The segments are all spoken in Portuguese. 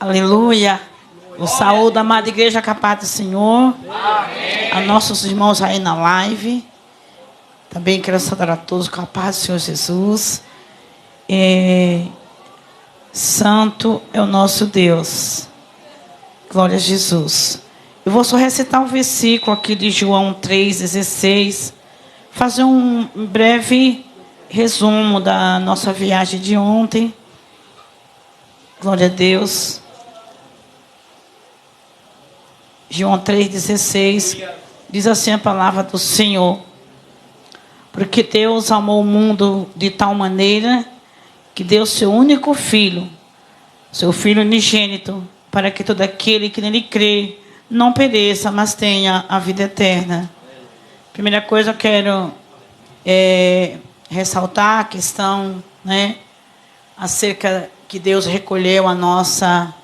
Aleluia. O saúde, amada igreja, capaz do Senhor. Amém. A nossos irmãos aí na live. Também quero saudar a todos com a paz do Senhor Jesus. Santo é o nosso Deus. Glória a Jesus. Eu vou só recitar um versículo aqui de João 3,16. Fazer um breve resumo da nossa viagem de ontem. Glória a Deus. João 3,16 diz assim a palavra do Senhor: porque Deus amou o mundo de tal maneira que deu seu único filho, seu filho unigênito, para que todo aquele que nele crê não pereça, mas tenha a vida eterna. Primeira coisa, eu quero ressaltar a questão, acerca que Deus recolheu a nossa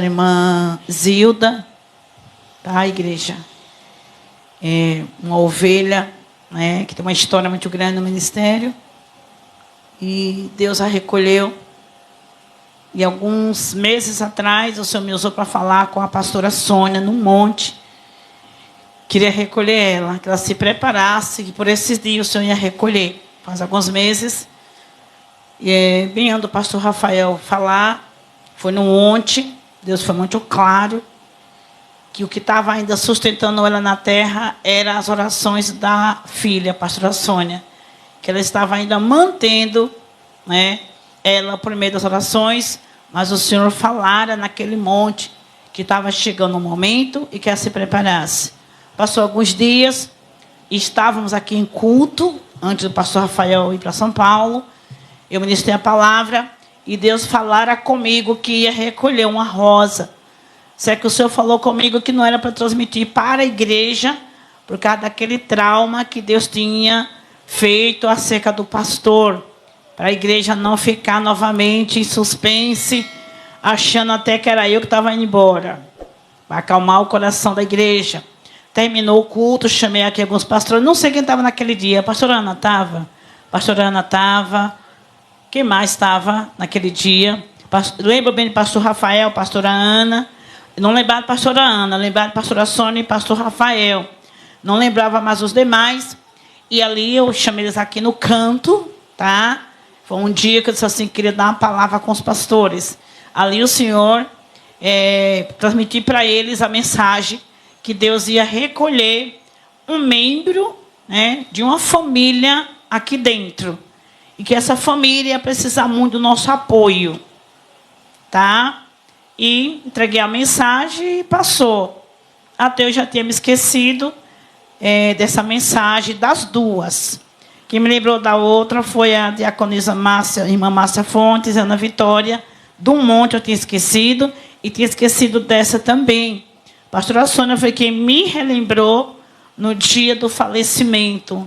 irmã Zilda, tá, igreja? Uma ovelha, que tem uma história muito grande no ministério. E Deus a recolheu. E alguns meses atrás, o Senhor me usou para falar com a pastora Sônia, num monte. Queria recolher ela, que ela se preparasse, que por esses dias o Senhor ia recolher. Faz alguns meses. E vinha o pastor Rafael falar, foi num monte, Deus foi muito claro, que o que estava ainda sustentando ela na terra eram as orações da filha, a pastora Sônia, que ela estava ainda mantendo, ela por meio das orações, mas o Senhor falara naquele monte que estava chegando o momento e que ela se preparasse. Passou alguns dias, estávamos aqui em culto, antes do pastor Rafael ir para São Paulo. Eu ministrei a palavra e Deus falara comigo que ia recolher uma rosa. Será que o Senhor falou comigo que não era para transmitir para a igreja, por causa daquele trauma que Deus tinha feito acerca do pastor, para a igreja não ficar novamente em suspense, achando até que era eu que estava indo embora, para acalmar o coração da igreja. Terminou o culto, chamei aqui alguns pastores, não sei quem estava naquele dia. A pastora Ana estava? Pastora Ana estava. Quem mais estava naquele dia? Lembro bem do pastor Rafael, pastora Ana. Não lembrava da pastora Ana, lembrava da pastora Sônia e pastor Rafael. Não lembrava mais os demais. E ali eu chamei eles aqui no canto, tá? Foi um dia que eu disse assim, queria dar uma palavra com os pastores. Ali o Senhor transmitiu para eles a mensagem que Deus ia recolher um membro, de uma família aqui dentro. E que essa família ia precisar muito do nosso apoio. Tá? E entreguei a mensagem e passou. Até eu já tinha me esquecido dessa mensagem, das duas. Quem me lembrou da outra foi a diaconisa Márcia, irmã Márcia Fontes, Ana Vitória. Do monte eu tinha esquecido. E tinha esquecido dessa também. A pastora Sônia foi quem me relembrou no dia do falecimento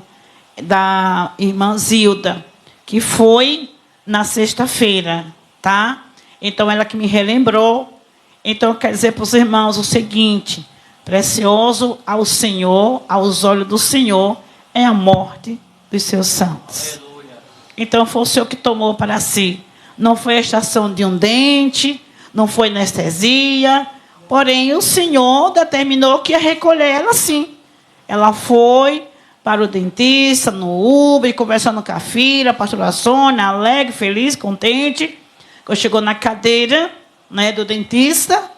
da irmã Zilda, que foi na sexta-feira, tá? Então, ela que me relembrou. Então, eu quero dizer para os irmãos o seguinte: precioso ao Senhor, aos olhos do Senhor, é a morte dos seus santos. Aleluia. Então, foi o Senhor que tomou para si. Não foi a extração de um dente, não foi anestesia, porém, o Senhor determinou que ia recolher ela sim. Ela foi para o dentista, no Uber, conversando com a filha, a pastora Sônia, alegre, feliz, contente. Quando chegou na cadeira do dentista,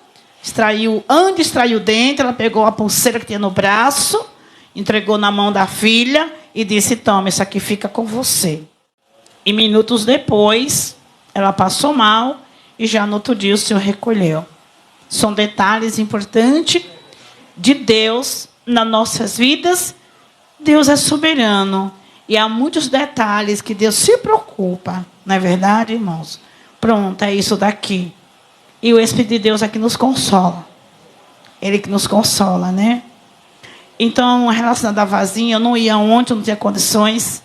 antes de extrair o dente, ela pegou a pulseira que tinha no braço, entregou na mão da filha e disse: toma, isso aqui fica com você. E minutos depois, ela passou mal e já no outro dia o Senhor recolheu. São detalhes importantes de Deus nas nossas vidas. Deus é soberano. E há muitos detalhes que Deus se preocupa. Não é verdade, irmãos? Pronto, é isso daqui. E o Espírito de Deus aqui nos consola. Ele que nos consola, né? Então, relacionado à vazinha, eu não ia ontem, não tinha condições.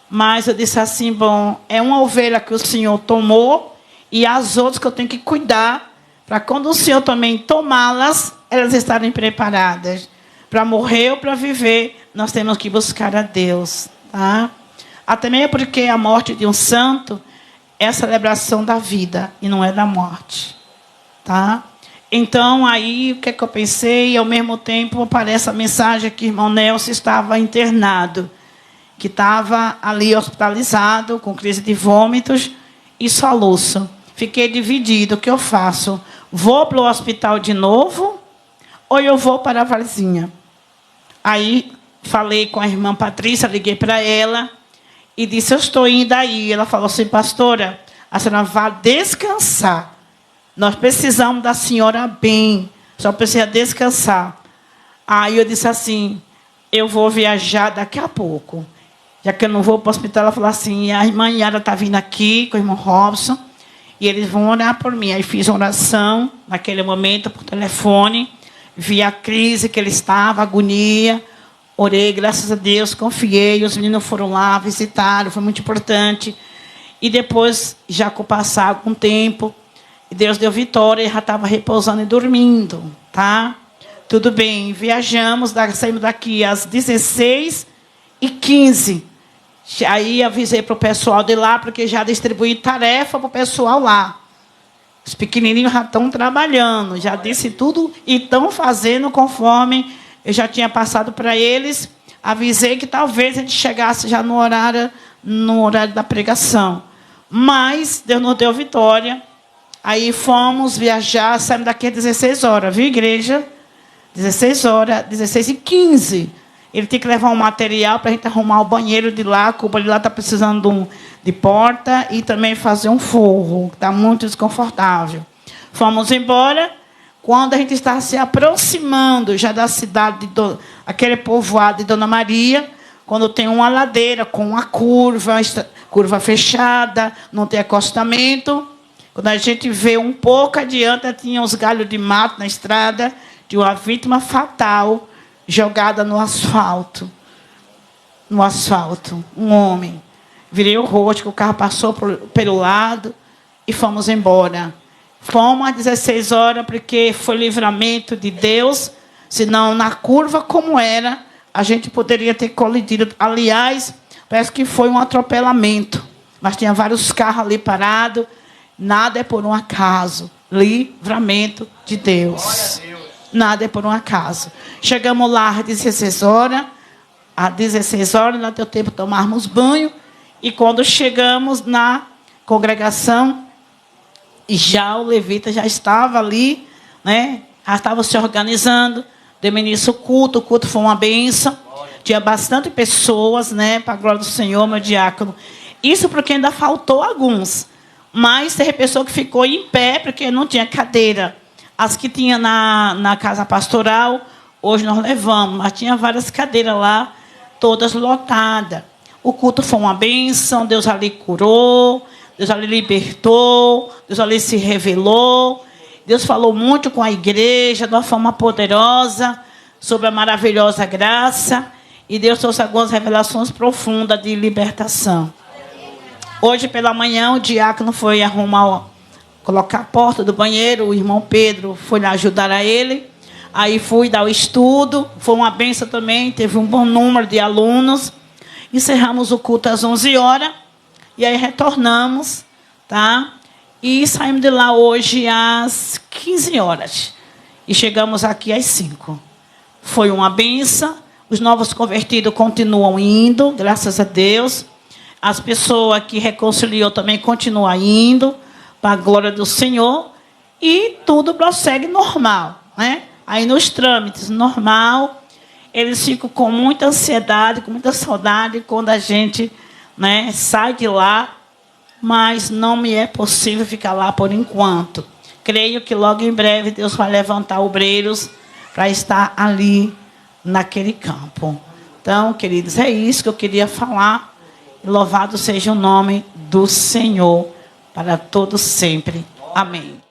Mas eu disse assim, bom, é uma ovelha que o Senhor tomou e as outras que eu tenho que cuidar, para quando o Senhor também tomá-las, elas estarem preparadas. Para morrer ou para viver, nós temos que buscar a Deus. Tá? Até mesmo porque a morte de um santo é a celebração da vida e não é da morte. tá? Então, aí, o que é que eu pensei? E, ao mesmo tempo, aparece a mensagem que o irmão Nelson estava internado, que estava ali hospitalizado, com crise de vômitos e soluço. Fiquei dividido. O que eu faço? Vou para o hospital de novo ou eu vou para a Varzinha? Aí, falei com a irmã Patrícia, liguei para ela e disse, eu estou indo aí. Ela falou assim, pastora, a senhora vai descansar. Nós precisamos da senhora bem. Só precisa descansar. Aí eu disse assim, eu vou viajar daqui a pouco. Já que eu não vou para o hospital, ela falou assim, a irmã Yara está vindo aqui com o irmão Robson e eles vão orar por mim. Aí fiz oração, naquele momento, por telefone. Vi a crise que ele estava, a agonia. Orei, graças a Deus, confiei. Os meninos foram lá, visitaram, foi muito importante. E depois, já com o passar algum tempo, Deus deu vitória, ele já estava repousando e dormindo, tá? Tudo bem, viajamos, saímos daqui às 16h15. Aí avisei para o pessoal de lá, porque já distribuí tarefa para o pessoal lá. Os pequenininhos já estão trabalhando, já disse tudo e estão fazendo conforme eu já tinha passado para eles. Avisei que talvez a gente chegasse já no horário da pregação. Mas Deus nos deu vitória. Aí fomos viajar, saímos daqui às 16 horas, viu, igreja? 16 horas, 16h15. Ele tem que levar um material para a gente arrumar o banheiro de lá, que o banheiro lá está precisando de porta e também fazer um forro, que está muito desconfortável. Fomos embora. Quando a gente estava se aproximando já da cidade, aquele povoado de Dona Maria, quando tem uma ladeira com uma curva fechada, não tem acostamento. Quando a gente vê um pouco adiante, tinha uns galhos de mato na estrada, de uma vítima fatal jogada no asfalto. No asfalto, um homem. Virei o rosto, o carro passou pelo lado e fomos embora. Fomos às 16 horas, porque foi livramento de Deus, senão na curva como era, a gente poderia ter colidido. Aliás, parece que foi um atropelamento, mas tinha vários carros ali parados. Nada é por um acaso. Livramento de Deus. Nada é por um acaso. Chegamos lá às 16 horas. Às 16 horas, não deu tempo de tomarmos banho. E quando chegamos na congregação, já o levita já estava ali, né? Já estava se organizando. Deu início o culto foi uma bênção. Tinha bastante pessoas, né? Para a glória do Senhor, meu diácono. Isso porque ainda faltou alguns. Mas teve pessoa que ficou em pé, porque não tinha cadeira. As que tinha na casa pastoral, hoje nós levamos. Mas tinha várias cadeiras lá, todas lotadas. O culto foi uma bênção, Deus ali curou, Deus ali libertou, Deus ali se revelou. Deus falou muito com a igreja, de uma forma poderosa, sobre a maravilhosa graça. E Deus trouxe algumas revelações profundas de libertação. Hoje, pela manhã, o diácono foi colocar a porta do banheiro. O irmão Pedro foi lá ajudar a ele. Aí fui dar o estudo. Foi uma bênção também. Teve um bom número de alunos. Encerramos o culto às 11 horas. E aí retornamos. Tá? E saímos de lá hoje às 15 horas. E chegamos aqui às 5. Foi uma bênção. Os novos convertidos continuam indo, graças a Deus. As pessoas que reconciliou também continuam indo, para a glória do Senhor. E tudo prossegue normal, né? Aí nos trâmites, normal. Eles ficam com muita ansiedade, com muita saudade, quando a gente, né, sai de lá. Mas não me é possível ficar lá por enquanto. Creio que logo em breve Deus vai levantar obreiros para estar ali, naquele campo. Então, queridos, é isso que eu queria falar. Louvado seja o nome do Senhor para todos sempre. Amém.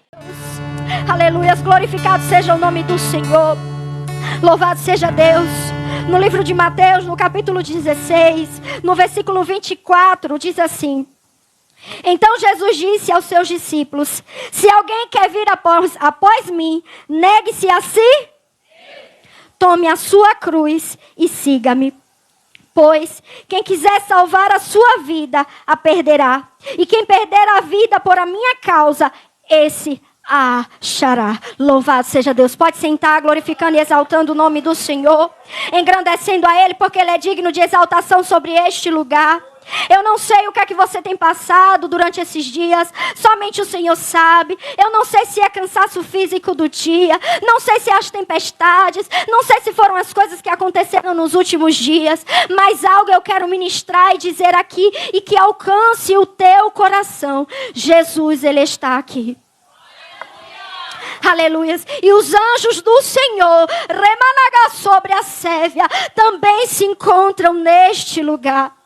Aleluia, glorificado seja o nome do Senhor. Louvado seja Deus. No livro de Mateus, no capítulo 16, no versículo 24, diz assim: então Jesus disse aos seus discípulos: se alguém quer vir após mim, negue-se a si, tome a sua cruz e siga-me. Pois quem quiser salvar a sua vida, a perderá. E quem perder a vida por a minha causa, esse achará. Louvado seja Deus. Pode sentar, glorificando e exaltando o nome do Senhor, engrandecendo a Ele, porque Ele é digno de exaltação sobre este lugar. Eu não sei o que é que você tem passado durante esses dias, somente o Senhor sabe. Eu não sei se é cansaço físico do dia, não sei se é as tempestades, não sei se foram as coisas que aconteceram nos últimos dias, mas algo eu quero ministrar e dizer aqui, e que alcance o teu coração. Jesus, Ele está aqui. Aleluias. E os anjos do Senhor, remanagá sobre a Sévia, também se encontram neste lugar.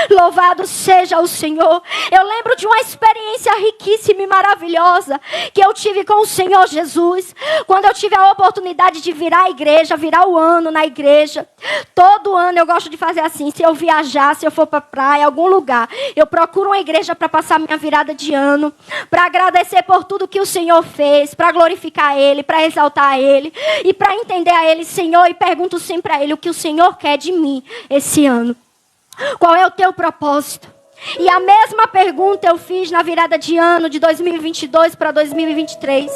Louvado seja o Senhor. Eu lembro de uma experiência riquíssima e maravilhosa que eu tive com o Senhor Jesus, quando eu tive a oportunidade de virar a igreja, virar o ano na igreja. Todo ano eu gosto de fazer assim: se eu viajar, se eu for para praia, algum lugar, eu procuro uma igreja para passar minha virada de ano, para agradecer por tudo que o Senhor fez, para glorificar Ele, para exaltar Ele e para entender a Ele, Senhor, e pergunto sempre a Ele o que o Senhor quer de mim esse ano. Qual é o teu propósito? E a mesma pergunta eu fiz na virada de ano de 2022 para 2023.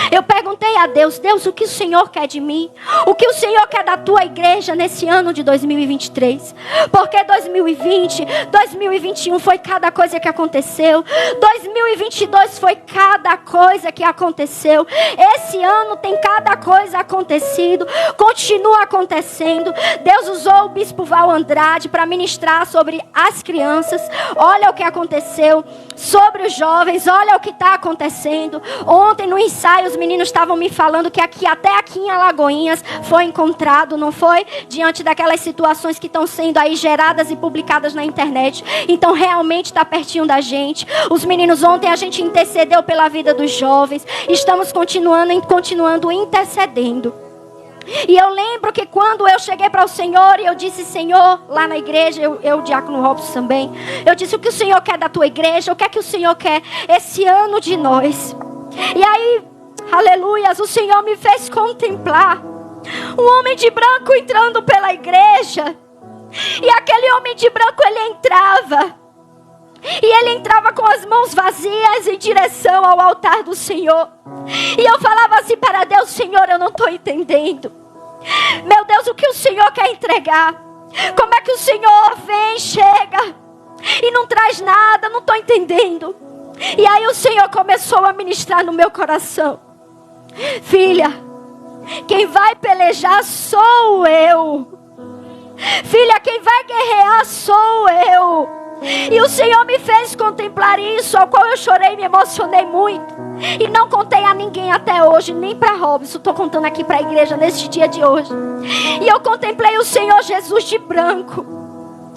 Eu perguntei a Deus: Deus, o que o Senhor quer de mim? O que o Senhor quer da tua igreja nesse ano de 2023? Porque 2020, 2021 foi cada coisa que aconteceu. 2022 foi cada coisa que aconteceu. Esse ano tem cada coisa acontecido. Continua acontecendo. Deus usou o Bispo Val Andrade para ministrar sobre as crianças. Olha o que aconteceu sobre os jovens, olha o que está acontecendo. Ontem no ensaio os meninos estavam me falando que até aqui em Alagoinhas foi encontrado, não foi? Diante daquelas situações que estão sendo aí geradas e publicadas na internet. Então realmente está pertinho da gente. Os meninos, ontem a gente intercedeu pela vida dos jovens. Estamos continuando intercedendo. E eu lembro que quando eu cheguei para o Senhor e eu disse: Senhor, lá na igreja, eu diácono Robson também, eu disse: o que o Senhor quer da tua igreja? O que é que o Senhor quer esse ano de nós? E aí, aleluias, o Senhor me fez contemplar um homem de branco entrando pela igreja. E aquele homem de branco, ele entrava. E ele entrava com as mãos vazias em direção ao altar do Senhor. E eu falava assim para Deus: Senhor, eu não estou entendendo. Meu Deus, o que o Senhor quer entregar? Como é que o Senhor vem, chega e não traz nada? Não estou entendendo. E aí o Senhor começou a ministrar no meu coração: filha, quem vai pelejar sou eu. Filha, quem vai guerrear sou eu. E o Senhor me fez contemplar isso, ao qual eu chorei e me emocionei muito. E não contei a ninguém até hoje, nem para Robson. Estou contando aqui para a igreja neste dia de hoje. E eu contemplei o Senhor Jesus de branco.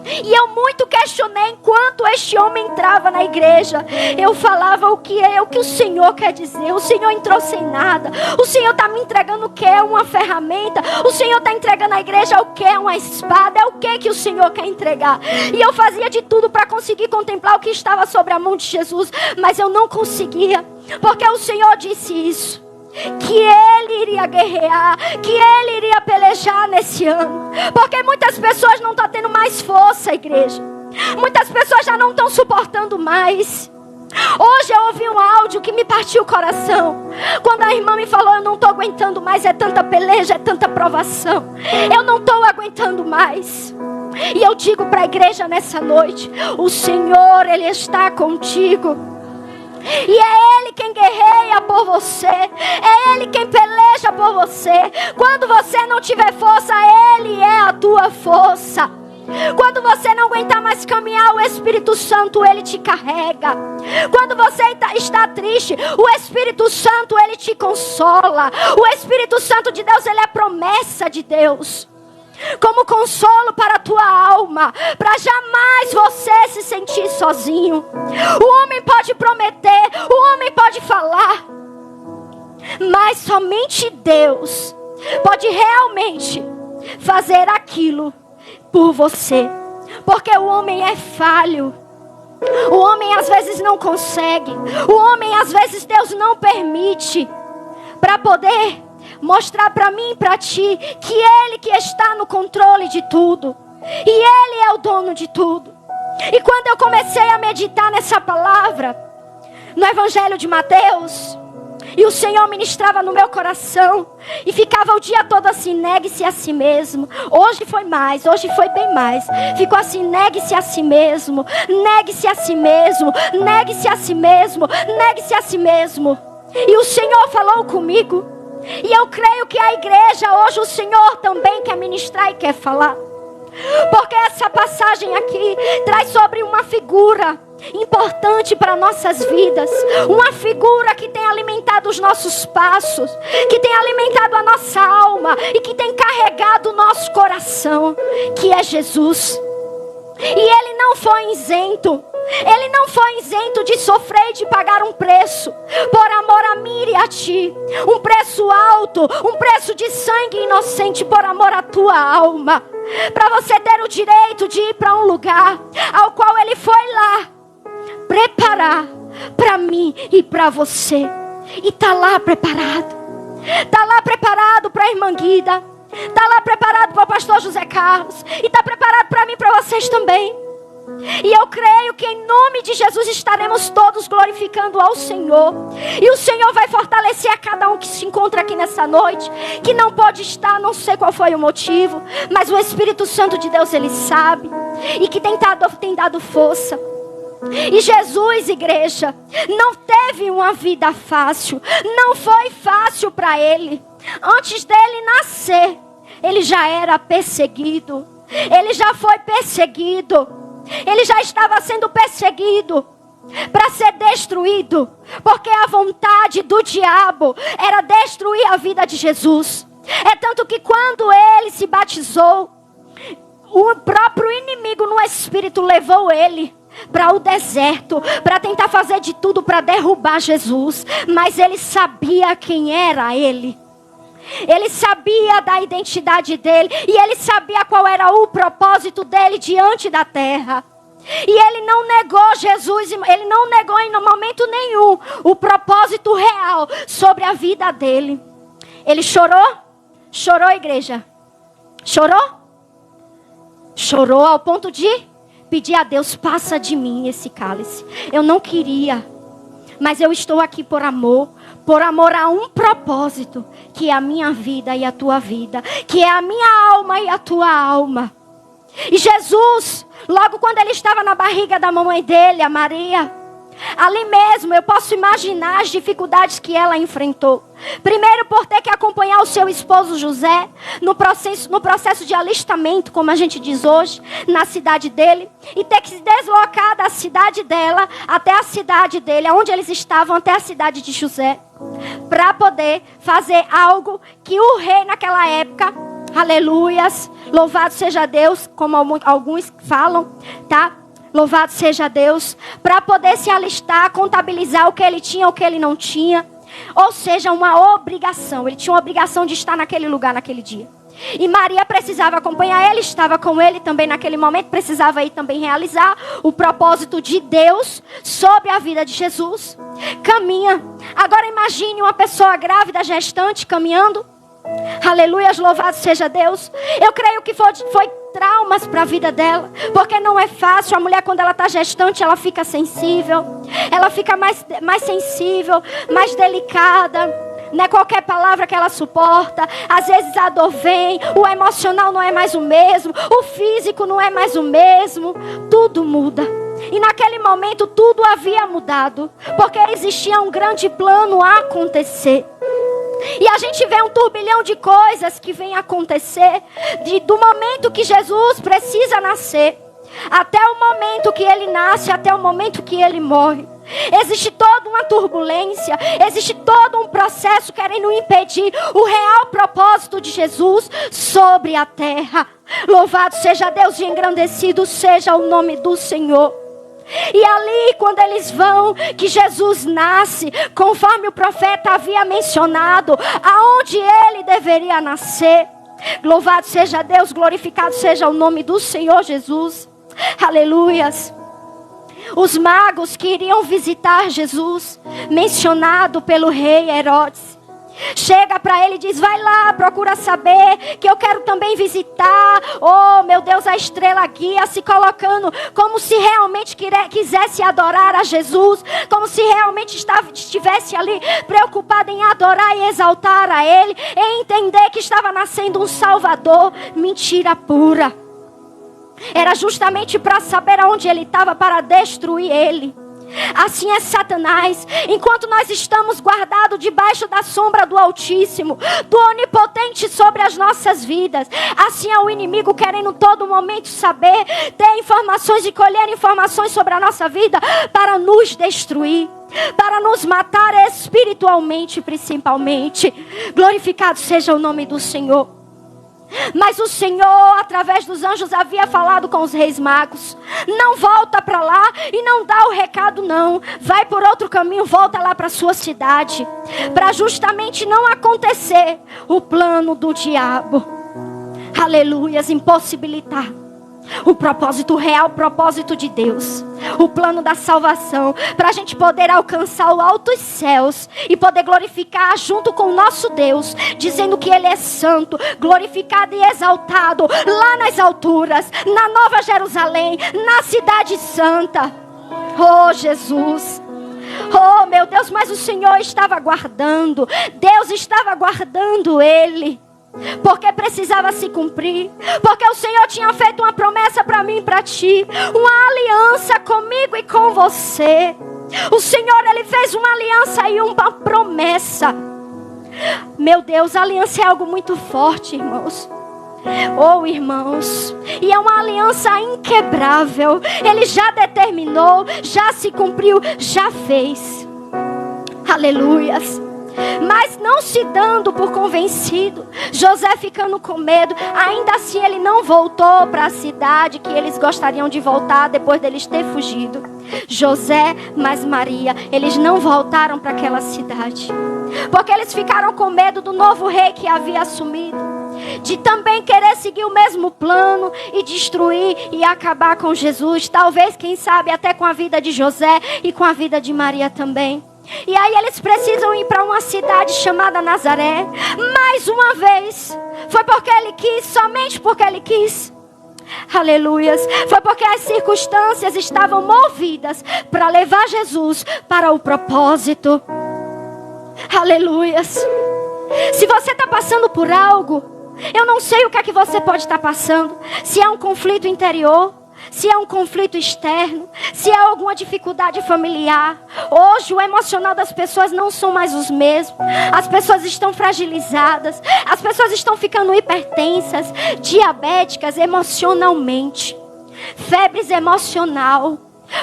E eu muito questionei enquanto este homem entrava na igreja. Eu falava: o que o Senhor quer dizer? O Senhor entrou sem nada. O Senhor está me entregando o que? Uma ferramenta. O Senhor está entregando à igreja o que? Uma espada. É o que o Senhor quer entregar? E eu fazia de tudo para conseguir contemplar o que estava sobre a mão de Jesus, mas eu não conseguia, porque o Senhor disse isso, que Ele iria guerrear, que Ele iria pelejar nesse ano. Porque muitas pessoas não estão tendo mais força, igreja. Muitas pessoas já não estão suportando mais. Hoje eu ouvi um áudio que me partiu o coração, quando a irmã me falou: eu não estou aguentando mais, é tanta peleja, é tanta provação, eu não estou aguentando mais. E eu digo para a igreja nessa noite: o Senhor, Ele está contigo. E é Ele quem guerreia por você. É Ele quem peleja por você. Quando você não tiver força, Ele é a tua força. Quando você não aguentar mais caminhar, o Espírito Santo, Ele te carrega. Quando você está triste, o Espírito Santo, Ele te consola. O Espírito Santo de Deus, Ele é promessa de Deus, como consolo para a tua alma, para jamais você se sentir sozinho. O homem pode prometer, o homem pode falar, mas somente Deus pode realmente fazer aquilo por você. Porque o homem é falho. O homem às vezes não consegue. O homem às vezes Deus não permite, para poder mostrar para mim e para ti que Ele que está no controle de tudo. E Ele é o dono de tudo. E quando eu comecei a meditar nessa palavra no Evangelho de Mateus, E o Senhor ministrava no meu coração. E ficava o dia todo assim: negue-se a si mesmo. Hoje foi mais, hoje foi bem mais. Ficou assim: negue-se a si mesmo. Negue-se a si mesmo. Negue-se a si mesmo. Negue-se a si mesmo. E o Senhor falou comigo. E eu creio que a igreja hoje, o Senhor também quer ministrar e quer falar. Porque essa passagem aqui traz sobre uma figura importante para nossas vidas. Uma figura que tem alimentado os nossos passos, que tem alimentado a nossa alma e que tem carregado o nosso coração, que é Jesus. E Ele não foi isento. Ele não foi isento de sofrer e de pagar um preço por amor a mim e a ti. Um preço alto, um preço de sangue inocente por amor à tua alma. Para você ter o direito de ir para um lugar ao qual Ele foi lá preparar para mim e para você. E está lá preparado. Está lá preparado para a irmã Guida. Está lá preparado para o pastor José Carlos. E está preparado para mim e para vocês também. E eu creio que em nome de Jesus estaremos todos glorificando ao Senhor. E o Senhor vai fortalecer a cada um que se encontra aqui nessa noite, que não pode estar, não sei qual foi o motivo, mas o Espírito Santo de Deus, Ele sabe. E que tem dado força. E Jesus, igreja, não teve uma vida fácil. Não foi fácil para Ele. Antes dele nascer, Ele já era perseguido. Ele já foi perseguido. Ele já estava sendo perseguido para ser destruído, porque a vontade do diabo era destruir a vida de Jesus. É tanto que quando ele se batizou, o próprio inimigo no espírito levou ele para o deserto, para tentar fazer de tudo para derrubar Jesus. Mas ele sabia quem era ele. Ele sabia da identidade dele. E ele sabia qual era o propósito dele diante da terra. E ele não negou Jesus. Ele não negou em momento nenhum o propósito real sobre a vida dele. Ele chorou? Chorou, igreja? Chorou? Chorou ao ponto de pedir a Deus: passa de mim esse cálice. Eu não queria, mas eu estou aqui por amor a um propósito, que é a minha vida e a tua vida, que é a minha alma e a tua alma. E Jesus, logo quando ele estava na barriga da mamãe dele, a Maria, ali mesmo eu posso imaginar as dificuldades que ela enfrentou. Primeiro, por ter que acompanhar o seu esposo José no processo de alistamento, como a gente diz hoje, na cidade dele, e ter que se deslocar da cidade dela até a cidade dele, onde eles estavam, até a cidade de José, para poder fazer algo que o rei naquela época, aleluias, louvado seja Deus, como alguns falam, tá? Louvado seja Deus, para poder se alistar, contabilizar o que ele tinha, o que ele não tinha. Ou seja, uma obrigação. Ele tinha uma obrigação de estar naquele lugar, naquele dia. E Maria precisava acompanhar ele, estava com ele também naquele momento, precisava ir também realizar o propósito de Deus sobre a vida de Jesus. Caminha. Agora imagine uma pessoa grávida, gestante, caminhando. Aleluia, louvado seja Deus. Eu creio que foi traumas para a vida dela, porque não é fácil. A mulher, quando ela está gestante, ela fica sensível, ela fica mais sensível, mais delicada. Não é qualquer palavra que ela suporta. Às vezes a dor vem, o emocional não é mais o mesmo, o físico não é mais o mesmo. Tudo muda. E naquele momento tudo havia mudado, porque existia um grande plano a acontecer. E a gente vê um turbilhão de coisas que vem acontecer, do momento que Jesus precisa nascer, até o momento que ele nasce, até o momento que ele morre. Existe toda uma turbulência, existe todo um processo querendo impedir o real propósito de Jesus sobre a terra. Louvado seja Deus e engrandecido seja o nome do Senhor. E ali, quando eles vão, que Jesus nasce, conforme o profeta havia mencionado, aonde ele deveria nascer. Louvado seja Deus, glorificado seja o nome do Senhor Jesus. Aleluias. Os magos que iriam visitar Jesus, mencionado pelo rei Herodes, Chega para ele e diz: vai lá, procura saber, que eu quero também visitar. Oh, meu Deus, a estrela guia se colocando como se realmente quisesse adorar a Jesus, como se realmente estivesse ali preocupada em adorar e exaltar a ele, em entender que estava nascendo um Salvador. Mentira pura. Era justamente para saber aonde ele estava, para destruir ele. Assim é Satanás. Enquanto nós estamos guardados debaixo da sombra do Altíssimo, do Onipotente sobre as nossas vidas, assim é o inimigo querendo todo momento saber, ter informações e colher informações sobre a nossa vida para nos destruir, para nos matar espiritualmente, principalmente. Glorificado seja o nome do Senhor. Mas o Senhor, através dos anjos, havia falado com os reis magos: não volta para lá e não dá o recado não. Vai por outro caminho, volta lá para a sua cidade. Para justamente não acontecer o plano do diabo. Aleluias, impossibilitar o propósito real, o propósito de Deus, o plano da salvação, para a gente poder alcançar os altos céus e poder glorificar junto com o nosso Deus, dizendo que Ele é santo, glorificado e exaltado lá nas alturas, na Nova Jerusalém, na cidade santa. Oh, Jesus! Oh, meu Deus, mas o Senhor estava guardando, Deus estava guardando ele, porque precisava se cumprir, porque o Senhor tinha feito uma promessa para mim e para ti, uma aliança comigo e com você. O Senhor, Ele fez uma aliança e uma promessa. Meu Deus, a aliança é algo muito forte, irmãos. Oh, irmãos, e é uma aliança inquebrável. Ele já determinou, já se cumpriu, já fez. Aleluias. Mas não se dando por convencido, José ficando com medo, ainda assim ele não voltou para a cidade que eles gostariam de voltar depois deles ter fugido. José mais Maria, eles não voltaram para aquela cidade, porque eles ficaram com medo do novo rei que havia assumido, de também querer seguir o mesmo plano e destruir e acabar com Jesus. Talvez, quem sabe, até com a vida de José e com a vida de Maria também. E aí eles precisam ir para uma cidade chamada Nazaré. Mais uma vez, foi porque ele quis, somente porque ele quis. Aleluias. Foi porque as circunstâncias estavam movidas para levar Jesus para o propósito. Aleluias. Se você está passando por algo, eu não sei o que é que você pode estar passando. Se é um conflito interior, se é um conflito externo, se é alguma dificuldade familiar. Hoje o emocional das pessoas não são mais os mesmos. As pessoas estão fragilizadas. As pessoas estão ficando hipertensas, diabéticas emocionalmente. Febres emocional.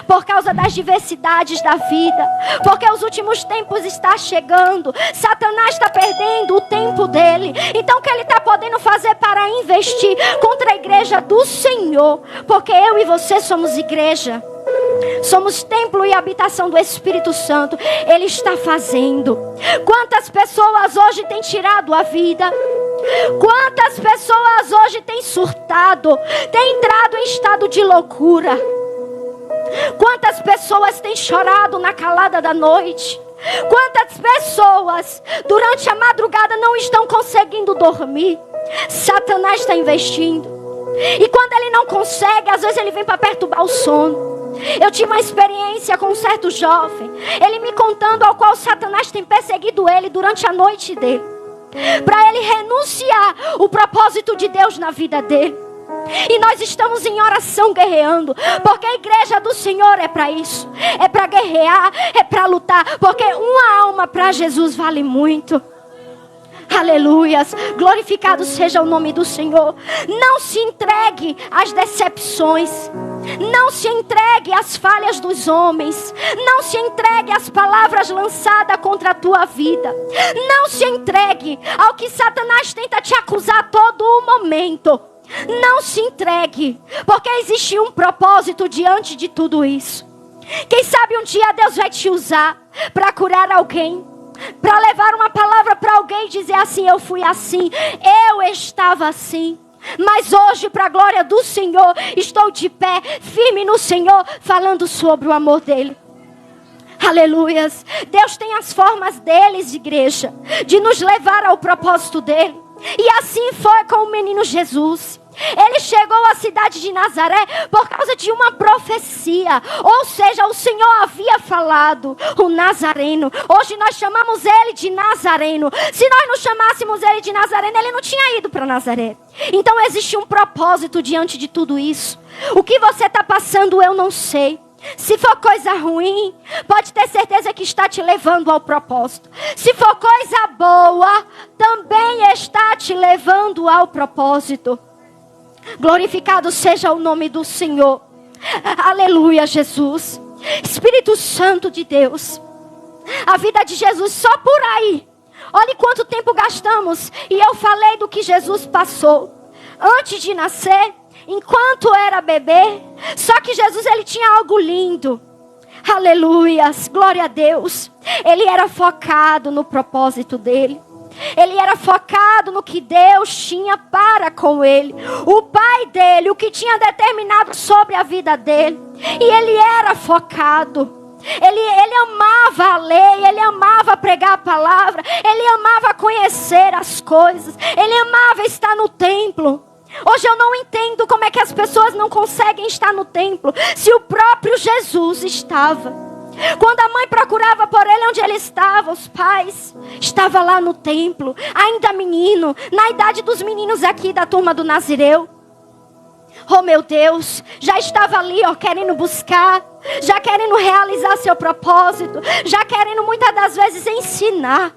Por causa das diversidades da vida, porque os últimos tempos estão chegando. Satanás está perdendo o tempo dele. Então o que ele está podendo fazer para investir contra a igreja do Senhor? Porque eu e você somos igreja, somos templo e habitação do Espírito Santo. Ele está fazendo. Quantas pessoas hoje têm tirado a vida? Quantas pessoas hoje têm surtado, têm entrado em estado de loucura? Quantas pessoas têm chorado na calada da noite? Quantas pessoas durante a madrugada não estão conseguindo dormir? Satanás está investindo. E quando ele não consegue, às vezes ele vem para perturbar o sono. Eu tive uma experiência com um certo jovem, ele me contando ao qual Satanás tem perseguido ele durante a noite dele, para ele renunciar o propósito de Deus na vida dele. E nós estamos em oração guerreando, porque a igreja do Senhor é para isso, é para guerrear, é para lutar, porque uma alma para Jesus vale muito. Aleluias, glorificado seja o nome do Senhor. Não se entregue às decepções, não se entregue às falhas dos homens, não se entregue às palavras lançadas contra a tua vida, não se entregue ao que Satanás tenta te acusar a todo momento. Não se entregue, porque existe um propósito diante de tudo isso. Quem sabe um dia Deus vai te usar para curar alguém, para levar uma palavra para alguém e dizer assim: eu fui assim, eu estava assim, mas hoje, para a glória do Senhor, estou de pé, firme no Senhor, falando sobre o amor dele. Aleluias. Deus tem as formas deles, igreja, de nos levar ao propósito dele. E assim foi com o menino Jesus. Ele chegou à cidade de Nazaré por causa de uma profecia. Ou seja, o Senhor havia falado, o Nazareno. Hoje nós chamamos ele de Nazareno. Se nós não chamássemos ele de Nazareno, ele não tinha ido para Nazaré. Então existe um propósito diante de tudo isso. O que você está passando eu não sei. Se for coisa ruim, pode ter certeza que está te levando ao propósito. Se for coisa boa, também está te levando ao propósito. Glorificado seja o nome do Senhor. Aleluia, Jesus. Espírito Santo de Deus. A vida de Jesus só por aí. Olha quanto tempo gastamos. E eu falei do que Jesus passou antes de nascer, enquanto era bebê. Só que Jesus, ele tinha algo lindo. Aleluias, glória a Deus. Ele era focado no propósito dele. Ele era focado no que Deus tinha para com ele. O pai dele, o que tinha determinado sobre a vida dele. E ele era focado. Ele amava a lei, ele amava pregar a palavra. Ele amava conhecer as coisas. Ele amava estar no templo. Hoje eu não entendo como é que as pessoas não conseguem estar no templo, se o próprio Jesus estava. Quando a mãe procurava por ele onde ele estava, os pais estavam lá no templo, ainda menino, na idade dos meninos aqui da turma do Nazireu. Oh meu Deus, já estava ali querendo buscar, já querendo realizar seu propósito, já querendo muitas das vezes ensinar.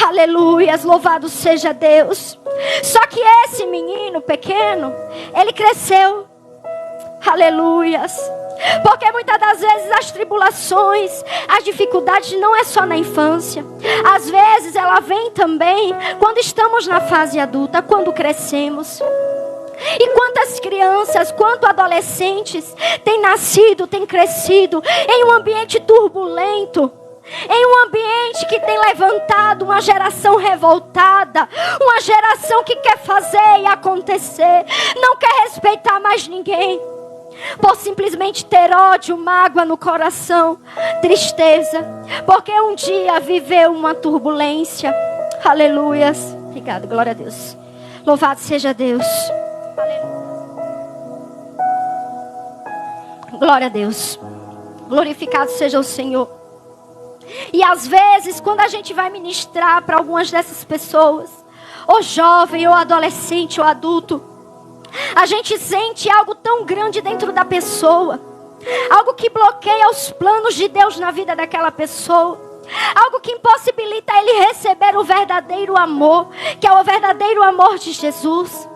Aleluias, louvado seja Deus. Só que esse menino pequeno, ele cresceu. Aleluias. Porque muitas das vezes as tribulações, as dificuldades não é só na infância. Às vezes ela vem também quando estamos na fase adulta, quando crescemos. E quantas crianças, quantos adolescentes têm nascido, têm crescido em um ambiente turbulento, em um ambiente que tem levantado uma geração revoltada, uma geração que quer fazer e acontecer, não quer respeitar mais ninguém, por simplesmente ter ódio, mágoa no coração, tristeza, porque um dia viveu uma turbulência. Aleluias. Obrigado, glória a Deus. Louvado seja Deus. Glória a Deus. Glorificado seja o Senhor. E às vezes, quando a gente vai ministrar para algumas dessas pessoas, ou jovem, ou adolescente, ou adulto, a gente sente algo tão grande dentro da pessoa, algo que bloqueia os planos de Deus na vida daquela pessoa, algo que impossibilita ele receber o verdadeiro amor, que é o verdadeiro amor de Jesus.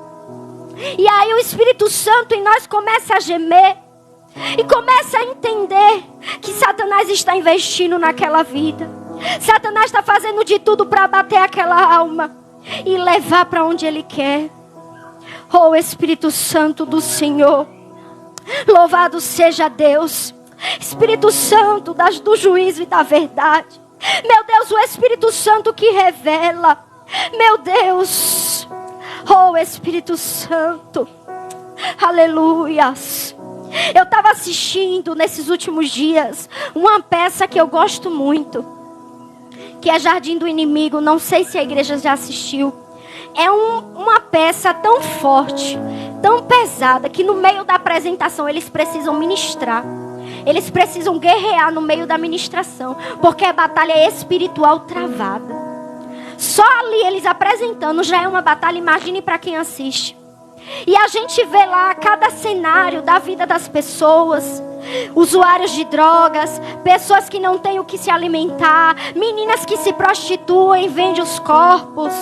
E aí o Espírito Santo em nós começa a gemer e começa a entender que Satanás está investindo naquela vida. Satanás está fazendo de tudo para abater aquela alma e levar para onde ele quer. Oh Espírito Santo do Senhor, louvado seja Deus. Espírito Santo do juízo e da verdade. Meu Deus, o Espírito Santo que revela. Meu Deus, oh Espírito Santo, aleluias. Eu estava assistindo nesses últimos dias uma peça que eu gosto muito, que é Jardim do Inimigo. Não sei se a igreja já assistiu. É uma peça tão forte, tão pesada, que no meio da apresentação eles precisam ministrar. Eles precisam guerrear no meio da ministração, porque a batalha é espiritual travada. Só ali eles apresentando já é uma batalha, imagine para quem assiste. E a gente vê lá cada cenário da vida das pessoas. Usuários de drogas, pessoas que não têm o que se alimentar, meninas que se prostituem, vendem os corpos,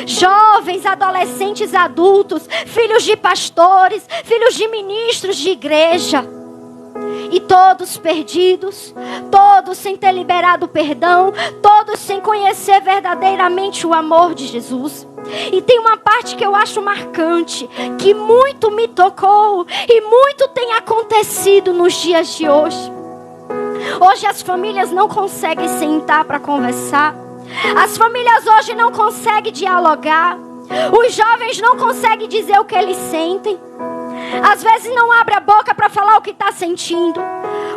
jovens, adolescentes, adultos, filhos de pastores, filhos de ministros de igreja. E todos perdidos, todos sem ter liberado o perdão, todos sem conhecer verdadeiramente o amor de Jesus. E tem uma parte que eu acho marcante, que muito me tocou e muito tem acontecido nos dias de hoje. Hoje as famílias não conseguem sentar para conversar. As famílias hoje não conseguem dialogar. Os jovens não conseguem dizer o que eles sentem. Às vezes não abre a boca para falar o que está sentindo.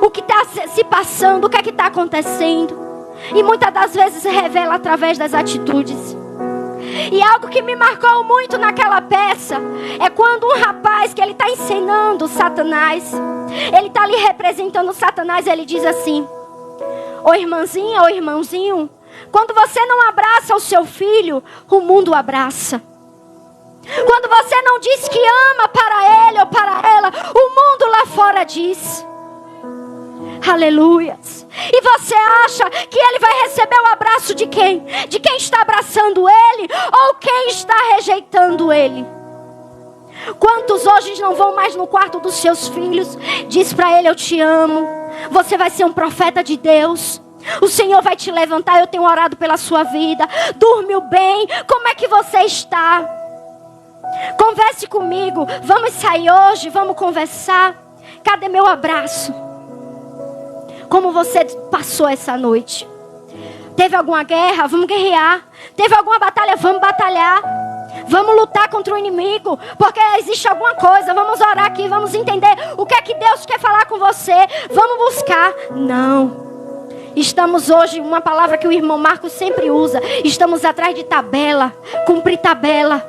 o que está se passando, o que é que está acontecendo. E muitas das vezes revela através das atitudes. E algo que me marcou muito naquela peça é quando um rapaz que ele está ensinando Satanás, ele está ali representando Satanás, ele diz assim: ô irmãzinha, ô irmãozinho, quando você não abraça o seu filho, o mundo abraça. Quando você não diz que ama para ele ou para ela, o mundo lá fora diz. Aleluias. E você acha que ele vai receber o abraço de quem? De quem está abraçando ele ou quem está rejeitando ele? Quantos hoje não vão mais no quarto dos seus filhos? Diz para ele: eu te amo. Você vai ser um profeta de Deus. O Senhor vai te levantar. Eu tenho orado pela sua vida. Dormiu bem? Como é que você está? Converse comigo. Vamos sair hoje, vamos conversar. Cadê meu abraço? Como você passou essa noite? Teve alguma guerra? Vamos guerrear. Teve alguma batalha? Vamos batalhar. Vamos lutar contra o inimigo, porque existe alguma coisa. Vamos orar aqui, vamos entender o que é que Deus quer falar com você. Vamos buscar. Não. Estamos hoje, uma palavra que o irmão Marcos sempre usa, estamos atrás de tabela, cumprir tabela.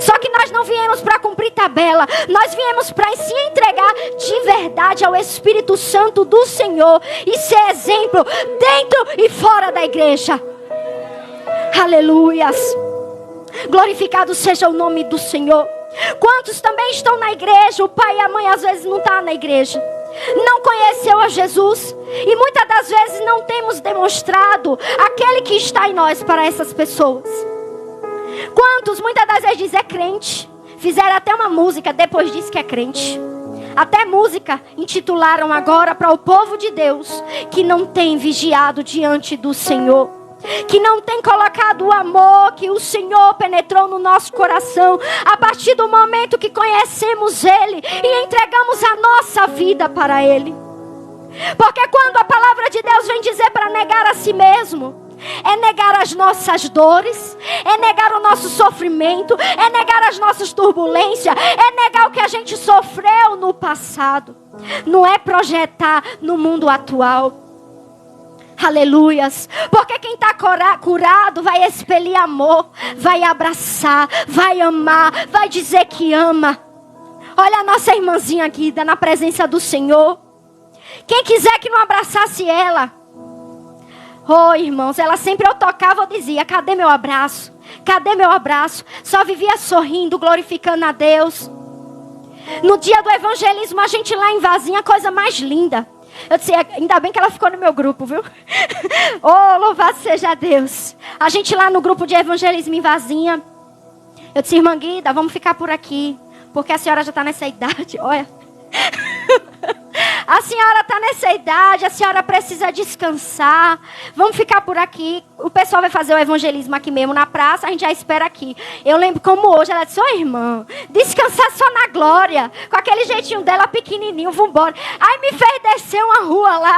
Só que nós não viemos para cumprir tabela, nós viemos para se entregar de verdade ao Espírito Santo do Senhor e ser exemplo dentro e fora da igreja. Aleluias. Glorificado seja o nome do Senhor. Quantos também estão na igreja? O pai e a mãe às vezes não estão na igreja, não conheceu a Jesus, e muitas das vezes não temos demonstrado aquele que está em nós para essas pessoas. Quantos muitas das vezes dizem é crente, fizeram até uma música, depois diz que é crente. Até música intitularam agora para o povo de Deus que não tem vigiado diante do Senhor, que não tem colocado o amor que o Senhor penetrou no nosso coração a partir do momento que conhecemos Ele e entregamos a nossa vida para Ele. Porque quando a palavra de Deus vem dizer para negar a si mesmo, é negar as nossas dores, é negar o nosso sofrimento, é negar as nossas turbulências, é negar o que a gente sofreu no passado. Não é projetar no mundo atual. Aleluias. Porque quem está curado vai expelir amor, vai abraçar, vai amar, vai dizer que ama. Olha a nossa irmãzinha aqui, na presença do Senhor. Quem quiser que não abraçasse ela, oh irmãos, ela sempre eu tocava, eu dizia: cadê meu abraço? Cadê meu abraço? Só vivia sorrindo, glorificando a Deus. No dia do evangelismo, a gente lá em Vazinha, a coisa mais linda. Eu disse: ainda bem que ela ficou no meu grupo, viu? Oh, louvado seja Deus. A gente lá no grupo de evangelismo em Vazinha, eu disse: irmã Guida, vamos ficar por aqui, porque a senhora já está nessa idade, olha. A senhora está nessa idade, a senhora precisa descansar. Vamos ficar por aqui. O pessoal vai fazer o evangelismo aqui mesmo na praça, a gente já espera aqui. Eu lembro como hoje, ela disse: ô irmã, descansar só na glória. Com aquele jeitinho dela pequenininho, vambora. Aí me fez descer uma rua lá.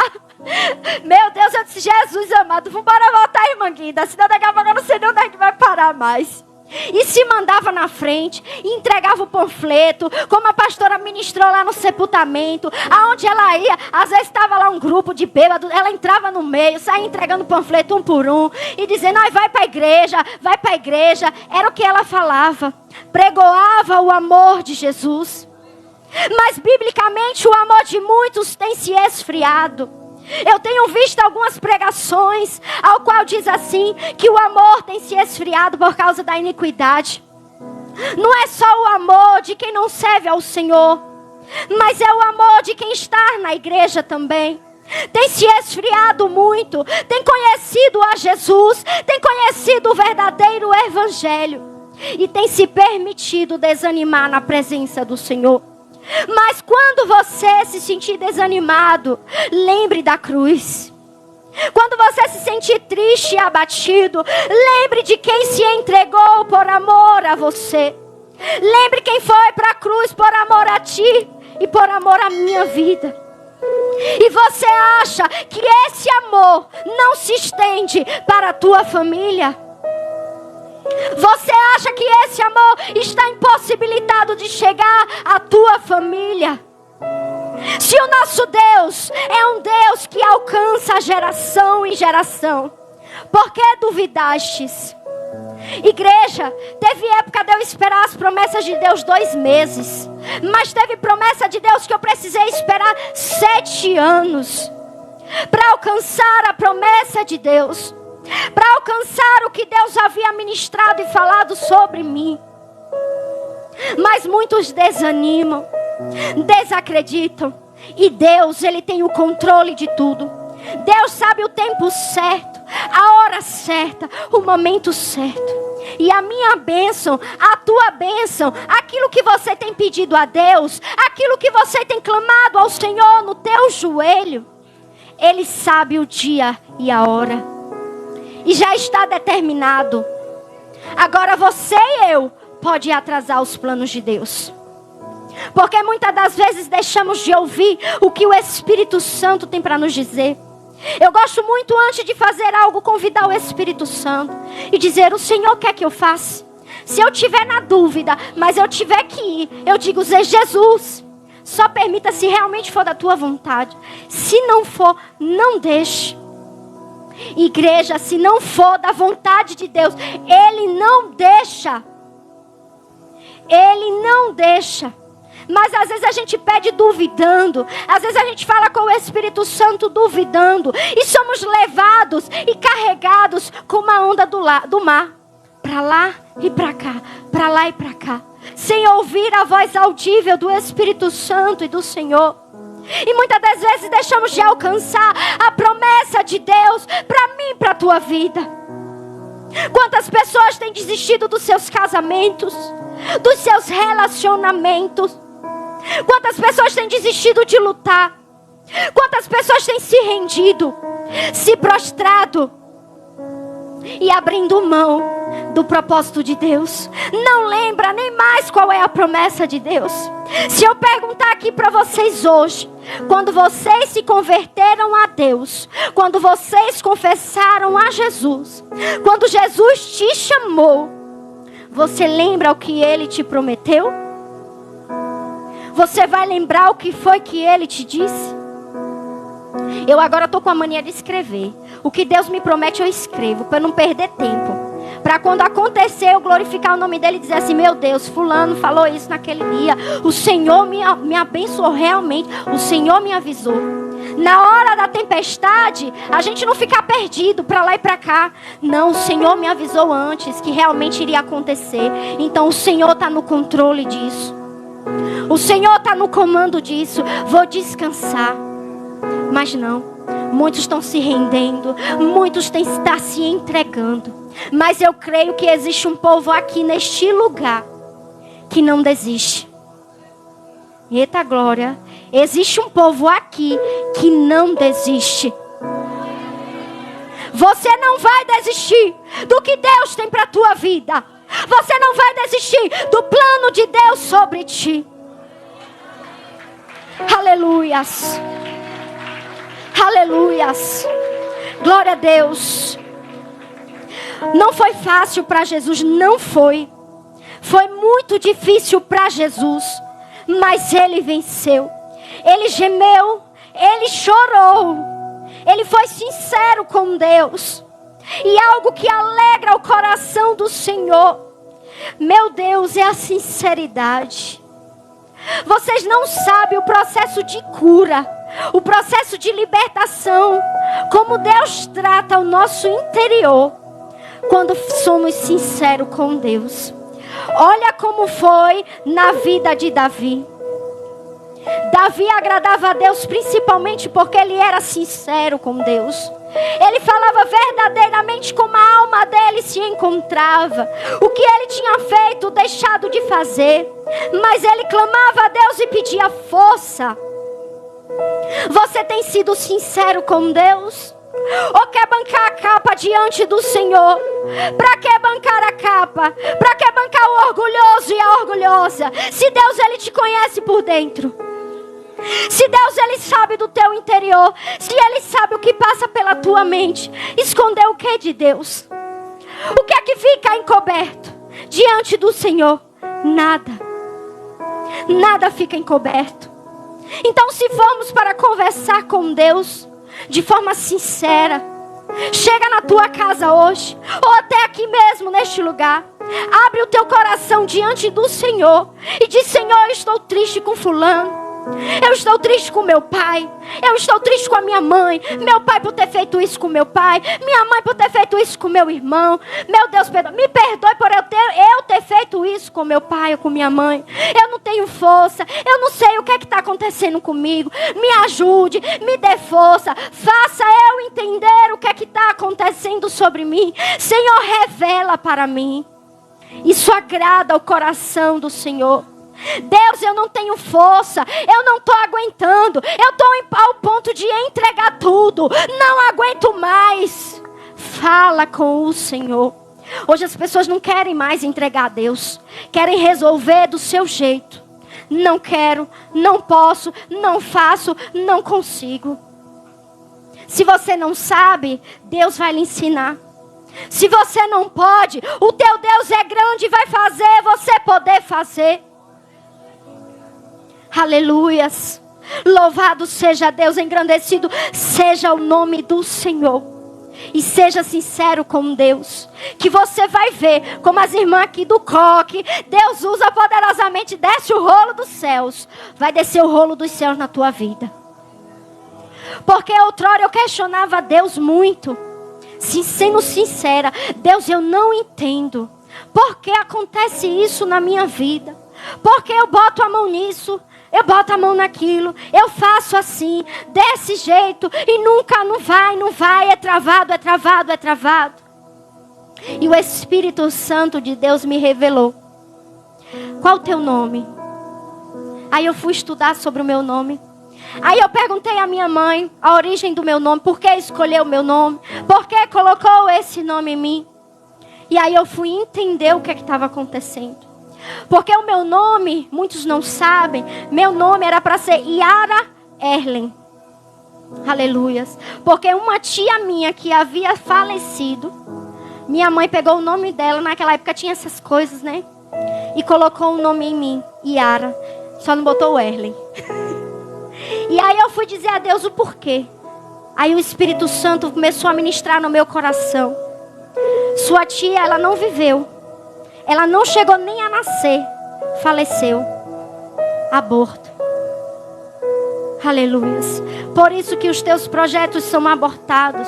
Meu Deus, eu disse: Jesus amado, vambora voltar, irmã Guida, senão daqui a pouco eu não sei nem onde é que vai parar mais. E se mandava na frente, entregava o panfleto, como a pastora ministrou lá no sepultamento, aonde ela ia, às vezes estava lá um grupo de bêbados, ela entrava no meio, saía entregando panfleto um por um, e dizendo: ai, vai para a igreja, vai para a igreja. Era o que ela falava, pregoava o amor de Jesus. Mas biblicamente o amor de muitos tem se esfriado. Eu tenho visto algumas pregações ao qual diz assim, que o amor tem se esfriado por causa da iniquidade. Não é só o amor de quem não serve ao Senhor, mas é o amor de quem está na igreja também. Tem se esfriado muito, tem conhecido a Jesus, tem conhecido o verdadeiro evangelho e tem se permitido desanimar na presença do Senhor. Mas quando você se sentir desanimado, lembre da cruz. Quando você se sentir triste e abatido, lembre de quem se entregou por amor a você. Lembre quem foi para a cruz por amor a ti e por amor à minha vida. E você acha que esse amor não se estende para a tua família? Você acha que esse amor está impossibilitado de chegar à tua família? Se o nosso Deus é um Deus que alcança geração em geração, por que duvidastes? Igreja, teve época de eu esperar as promessas de Deus 2 meses. Mas teve promessa de Deus que eu precisei esperar 7 anos. Para alcançar a promessa de Deus. Para alcançar o que Deus havia ministrado e falado sobre mim. Mas muitos desanimam, desacreditam. E Deus, Ele tem o controle de tudo. Deus sabe o tempo certo, a hora certa, o momento certo. E a minha bênção, a tua bênção, aquilo que você tem pedido a Deus, aquilo que você tem clamado ao Senhor no teu joelho, Ele sabe o dia e a hora. E já está determinado. Agora você e eu pode atrasar os planos de Deus. Porque muitas das vezes deixamos de ouvir o que o Espírito Santo tem para nos dizer. Eu gosto muito, antes de fazer algo, convidar o Espírito Santo e dizer: o Senhor quer que eu faça? Se eu tiver na dúvida, mas eu tiver que ir, eu digo: Zé Jesus, só permita se realmente for da tua vontade. Se não for, não deixe. Igreja, se não for da vontade de Deus, Ele não deixa. Ele não deixa. Mas às vezes a gente pede duvidando. Às vezes a gente fala com o Espírito Santo duvidando. E somos levados e carregados com uma onda do mar. Para lá e para cá. Para lá e para cá. Sem ouvir a voz audível do Espírito Santo e do Senhor. E muitas das vezes deixamos de alcançar a promessa de Deus para mim e para a tua vida. Quantas pessoas têm desistido dos seus casamentos, dos seus relacionamentos? Quantas pessoas têm desistido de lutar? Quantas pessoas têm se rendido, se prostrado e abrindo mão do propósito de Deus? Não lembra nem mais qual é a promessa de Deus. Se eu perguntar aqui para vocês hoje, quando vocês se converteram a Deus, quando vocês confessaram a Jesus, quando Jesus te chamou, você lembra o que Ele te prometeu? Você vai lembrar o que foi que Ele te disse? Eu agora estou com a mania de escrever. O que Deus me promete eu escrevo, para não perder tempo. Para quando acontecer eu glorificar o nome dEle e dizer assim: meu Deus, fulano falou isso naquele dia. O Senhor me abençoou realmente. O Senhor me avisou. Na hora da tempestade, a gente não fica perdido para lá e para cá. Não, o Senhor me avisou antes que realmente iria acontecer. Então o Senhor está no controle disso. O Senhor está no comando disso. Vou descansar. Mas não. Muitos estão se rendendo. Muitos estão se entregando. Mas eu creio que existe um povo aqui neste lugar que não desiste. Eita glória. Existe um povo aqui que não desiste. Você não vai desistir do que Deus tem para a tua vida. Você não vai desistir do plano de Deus sobre ti. Aleluias. Aleluias. Glória a Deus. Não foi fácil para Jesus, não foi. Foi muito difícil para Jesus, mas Ele venceu. Ele gemeu, Ele chorou. Ele foi sincero com Deus. E algo que alegra o coração do Senhor, meu Deus, é a sinceridade. Vocês não sabem o processo de cura, o processo de libertação, como Deus trata o nosso interior quando somos sinceros com Deus. Olha como foi na vida de Davi. Davi agradava a Deus principalmente porque ele era sincero com Deus. Ele falava verdadeiramente como a alma dele se encontrava. O que ele tinha feito, deixado de fazer. Mas ele clamava a Deus e pedia força. Você tem sido sincero com Deus? Ou quer bancar a capa diante do Senhor? Para que bancar a capa? Para que bancar o orgulhoso e a orgulhosa? Se Deus, Ele te conhece por dentro. Se Deus, Ele sabe do teu interior. Se Ele sabe o que passa pela tua mente. Esconder o que de Deus? O que é que fica encoberto diante do Senhor? Nada. Nada fica encoberto. Então, se formos para conversar com Deus de forma sincera, chega na tua casa hoje, ou até aqui mesmo neste lugar, abre o teu coração diante do Senhor e diz: Senhor, eu estou triste com fulano, eu estou triste com meu pai, eu estou triste com a minha mãe, meu pai por ter feito isso com meu pai, minha mãe por ter feito isso com meu irmão. Meu Deus, me perdoe por eu ter feito isso com meu pai ou com minha mãe. Eu não tenho força, eu não sei o que está acontecendo comigo. Me ajude, me dê força, faça eu entender o que está acontecendo sobre mim. Senhor, revela para mim. Isso agrada ao coração do Senhor. Deus, eu não tenho força, eu não estou aguentando, eu estou ao ponto de entregar tudo, não aguento mais. Fala com o Senhor. Hoje as pessoas não querem mais entregar a Deus, querem resolver do seu jeito. Não quero, não posso, não faço, não consigo. Se você não sabe, Deus vai lhe ensinar. Se você não pode, o teu Deus é grande e vai fazer você poder fazer. Aleluias. Louvado seja Deus, engrandecido seja o nome do Senhor. E seja sincero com Deus, que você vai ver como as irmãs aqui do coque, Deus usa poderosamente, desce o rolo dos céus. Vai descer o rolo dos céus na tua vida. Porque outrora eu questionava Deus muito, sendo sincera: Deus, eu não entendo por que acontece isso na minha vida. Porque eu boto a mão nisso, eu boto a mão naquilo, eu faço assim, desse jeito, e nunca, não vai, é travado. E o Espírito Santo de Deus me revelou: qual o teu nome? Aí eu fui estudar sobre o meu nome. Aí eu perguntei à minha mãe a origem do meu nome, por que escolheu o meu nome, por que colocou esse nome em mim. E aí eu fui entender o que estava acontecendo. Porque o meu nome, muitos não sabem, meu nome era para ser Yara Erlen. Aleluias. Porque uma tia minha que havia falecido, minha mãe pegou o nome dela, naquela época tinha essas coisas, né? E colocou um nome em mim, Yara. Só não botou o Erlen. E aí eu fui dizer a Deus o porquê. Aí o Espírito Santo começou a ministrar no meu coração: sua tia, ela não viveu. Ela não chegou nem a nascer. Faleceu. Aborto. Aleluias. Por isso que os teus projetos são abortados.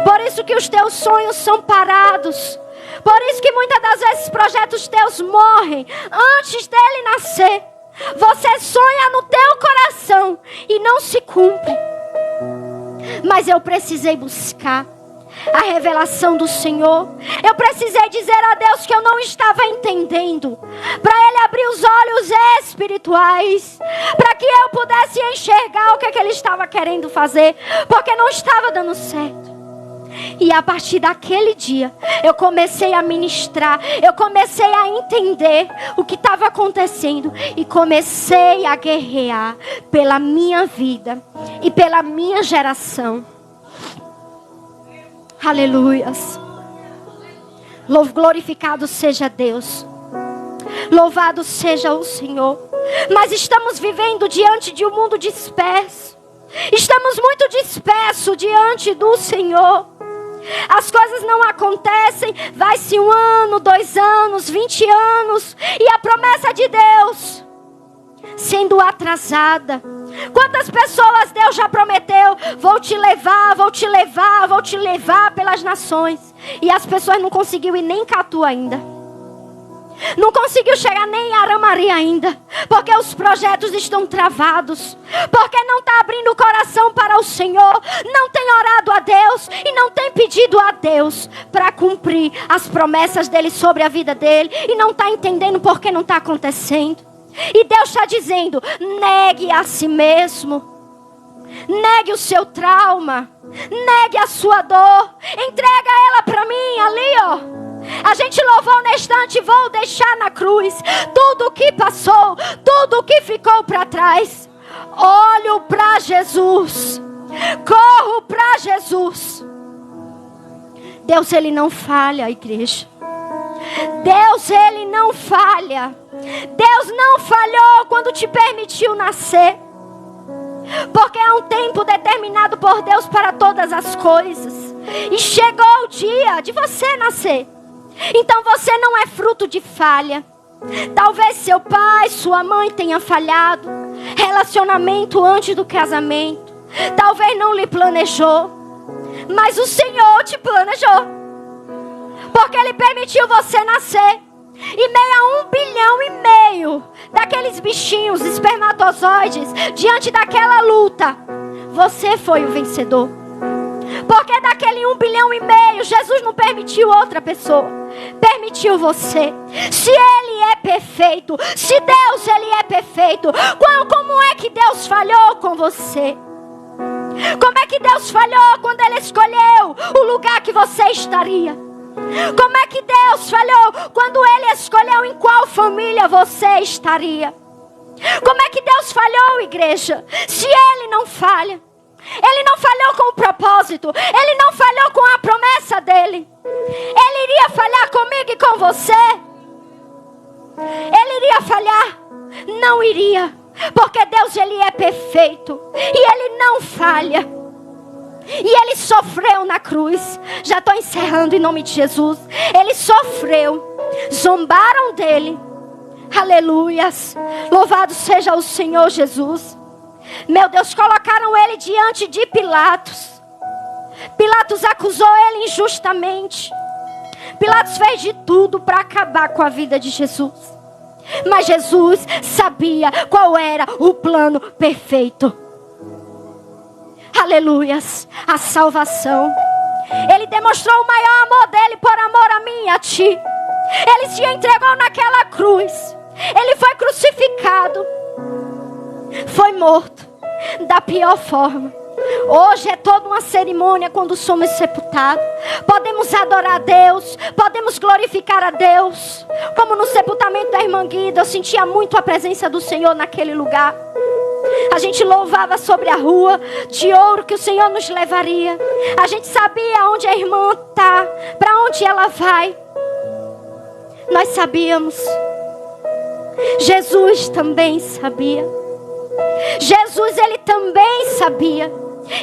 Por isso que os teus sonhos são parados. Por isso que muitas das vezes projetos teus morrem antes dele nascer. Você sonha no teu coração e não se cumpre. Mas eu precisei buscar a revelação do Senhor. Eu precisei dizer a Deus que eu não estava entendendo, para Ele abrir os olhos espirituais, para que eu pudesse enxergar o que Ele estava querendo fazer, porque não estava dando certo. E a partir daquele dia, eu comecei a ministrar, eu comecei a entender o que estava acontecendo e comecei a guerrear pela minha vida e pela minha geração. Aleluias. Glorificado seja Deus. Louvado seja o Senhor. Mas estamos vivendo diante de um mundo disperso. Estamos muito dispersos diante do Senhor. As coisas não acontecem. Vai-se 1 ano, 2 anos, 20 anos. E a promessa de Deus sendo atrasada. Quantas pessoas Deus já prometeu: vou te levar, vou te levar, vou te levar pelas nações. E as pessoas não conseguiu ir nem em Catu ainda. Não conseguiu chegar nem em Aramaria ainda. Porque os projetos estão travados. Porque não está abrindo o coração para o Senhor. Não tem orado a Deus. E não tem pedido a Deus para cumprir as promessas dele sobre a vida dele. E não está entendendo por que não está acontecendo. E Deus está dizendo: negue a si mesmo. Negue o seu trauma. Negue a sua dor. Entrega ela para mim ali, ó. A gente louvou neste instante: vou deixar na cruz tudo o que passou, tudo o que ficou para trás. Olho para Jesus. Corro para Jesus. Deus, Ele não falha, igreja. Deus, Ele não falha. Deus não falhou quando te permitiu nascer. Porque há um tempo determinado por Deus para todas as coisas. E chegou o dia de você nascer. Então você não é fruto de falha. Talvez seu pai, sua mãe tenha falhado. Relacionamento antes do casamento. Talvez não lhe planejou. Mas o Senhor te planejou. Porque Ele permitiu você nascer. E meio a 1,5 bilhão daqueles bichinhos espermatozoides, diante daquela luta, você foi o vencedor. Porque daquele 1,5 bilhão, Jesus não permitiu outra pessoa, permitiu você. Se Ele é perfeito, se Deus Ele é perfeito, como é que Deus falhou com você? Como é que Deus falhou quando Ele escolheu o lugar que você estaria? Como é que Deus falhou quando Ele escolheu em qual família você estaria? Como é que Deus falhou, igreja? Se Ele não falha, Ele não falhou com o propósito, Ele não falhou com a promessa dEle. Ele iria falhar comigo e com você? Ele iria falhar? Não iria, porque Deus Ele é perfeito e Ele não falha. E Ele sofreu na cruz. Já estou encerrando em nome de Jesus. Ele sofreu. Zombaram dele. Aleluias. Louvado seja o Senhor Jesus. Meu Deus, colocaram Ele diante de Pilatos. Pilatos acusou Ele injustamente. Pilatos fez de tudo para acabar com a vida de Jesus. Mas Jesus sabia qual era o plano perfeito. Aleluias, a salvação. Ele demonstrou o maior amor dele por amor a mim e a ti. Ele se entregou naquela cruz. Ele foi crucificado. Foi morto da pior forma. Hoje é toda uma cerimônia quando somos sepultados. Podemos adorar a Deus, podemos glorificar a Deus. Como no sepultamento da irmã Guida, eu sentia muito a presença do Senhor naquele lugar. A gente louvava sobre a rua de ouro que o Senhor nos levaria. A gente sabia onde a irmã está, para onde ela vai. Nós sabíamos. Jesus também sabia. Jesus, Ele também sabia.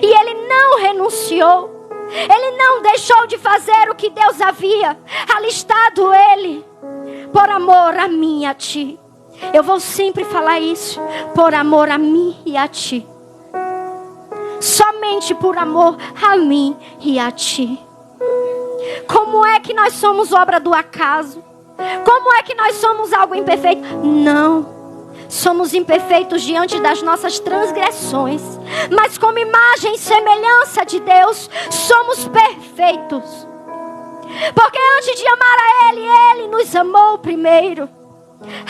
E Ele não renunciou. Ele não deixou de fazer o que Deus havia alistado Ele. Por amor a mim e a ti. Eu vou sempre falar isso. Por amor a mim e a ti. Somente por amor a mim e a ti. Como é que nós somos obra do acaso? Como é que nós somos algo imperfeito? Não. Somos imperfeitos diante das nossas transgressões. Mas como imagem e semelhança de Deus, somos perfeitos. Porque antes de amar a Ele, Ele nos amou primeiro.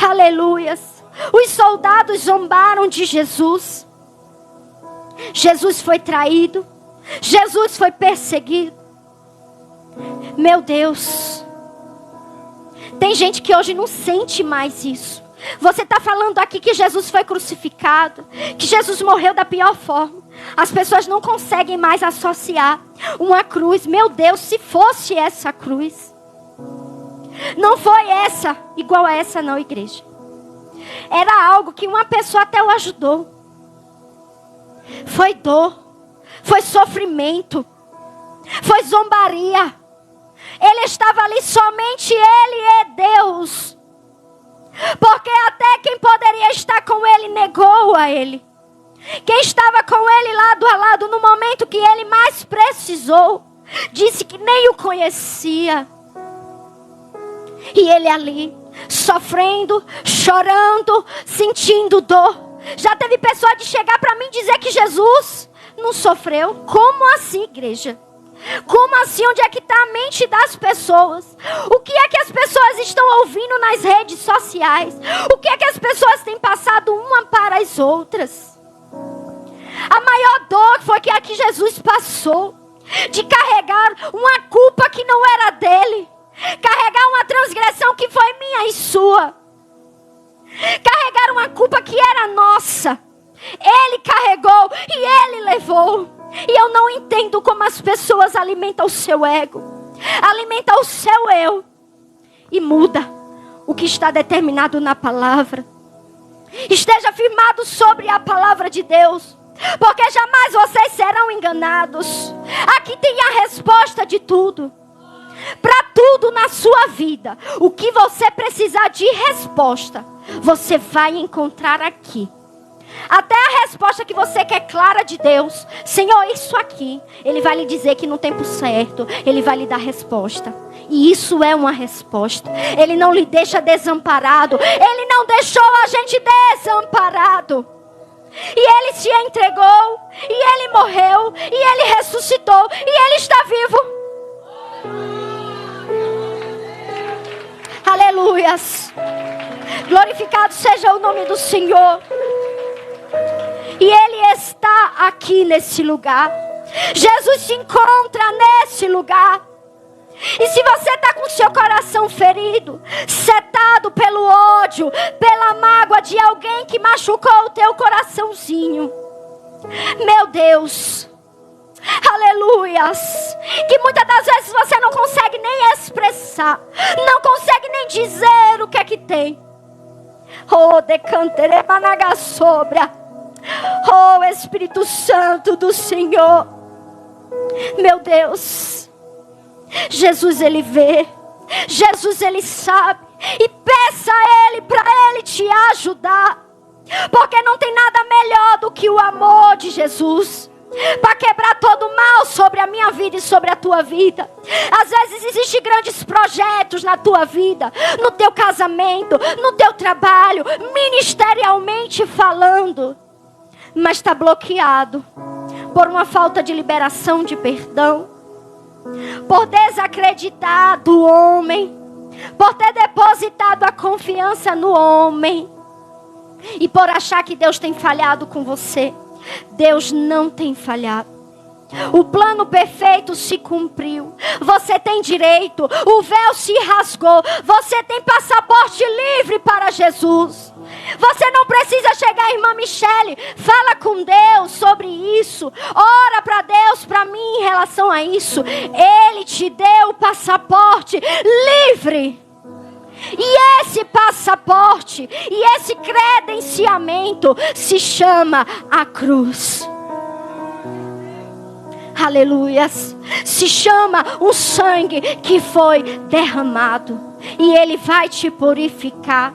Aleluias. Os soldados zombaram de Jesus. Jesus foi traído. Jesus foi perseguido. Meu Deus. Tem gente que hoje não sente mais isso. Você está falando aqui que Jesus foi crucificado, que Jesus morreu da pior forma. As pessoas não conseguem mais associar uma cruz. Meu Deus, se fosse essa cruz. Não foi essa, igual a essa não, igreja. Era algo que uma pessoa até o ajudou. Foi dor, foi sofrimento, foi zombaria. Ele estava ali, somente Ele é Deus. Porque até quem poderia estar com Ele negou a Ele. Quem estava com Ele lado a lado no momento que Ele mais precisou, disse que nem o conhecia. E Ele ali, sofrendo, chorando, sentindo dor. Já teve pessoa de chegar para mim e dizer que Jesus não sofreu. Como assim, igreja? Como assim? Onde é que está a mente das pessoas? O que é que as pessoas estão ouvindo nas redes sociais? O que é que as pessoas têm passado uma para as outras? A maior dor foi que aqui Jesus passou. De carregar uma culpa que não era dele. Carregar uma transgressão que foi minha e sua. Carregar uma culpa que era nossa. Ele carregou e Ele levou. E eu não entendo como as pessoas alimentam o seu ego. Alimentam o seu eu. E muda o que está determinado na palavra. Esteja firmado sobre a palavra de Deus. porque jamais vocês serão enganados. Aqui tem a resposta de tudo. Para tudo na sua vida, o que você precisar de resposta, você vai encontrar aqui. Até a resposta que você quer clara de Deus, Senhor, isso aqui, Ele vai lhe dizer que no tempo certo, Ele vai lhe dar resposta. E isso é uma resposta. Ele não lhe deixa desamparado. Ele não deixou a gente desamparado. E Ele se entregou, e Ele morreu, e Ele ressuscitou, e Ele está vivo. Aleluias. Glorificado seja o nome do Senhor. E Ele está aqui nesse lugar. Jesus se encontra nesse lugar. E se você está com seu coração ferido, setado pelo ódio, pela mágoa de alguém que machucou o teu coraçãozinho, meu Deus, aleluias, que muitas das vezes você não consegue nem expressar, não consegue nem dizer o que é que tem. Oh, decantere managa sobra. Oh, Espírito Santo do Senhor, meu Deus, Jesus Ele vê, Jesus Ele sabe, e peça a Ele para Ele te ajudar, porque não tem nada melhor do que o amor de Jesus para quebrar todo o mal sobre a minha vida e sobre a tua vida. Às vezes existem grandes projetos na tua vida, no teu casamento, no teu trabalho, ministerialmente falando, mas está bloqueado por uma falta de liberação de perdão, por desacreditar do homem, por ter depositado a confiança no homem e por achar que Deus tem falhado com você. Deus não tem falhado. O plano perfeito se cumpriu. Você tem direito. O véu se rasgou. Você tem passaporte livre para Jesus. Você não precisa chegar, irmã Michele. Fala com Deus sobre isso. Ora para Deus, para mim, em relação a isso. Ele te deu o passaporte livre. E esse passaporte, e esse credenciamento se chama a cruz. Aleluias. Se chama o sangue que foi derramado. E Ele vai te purificar.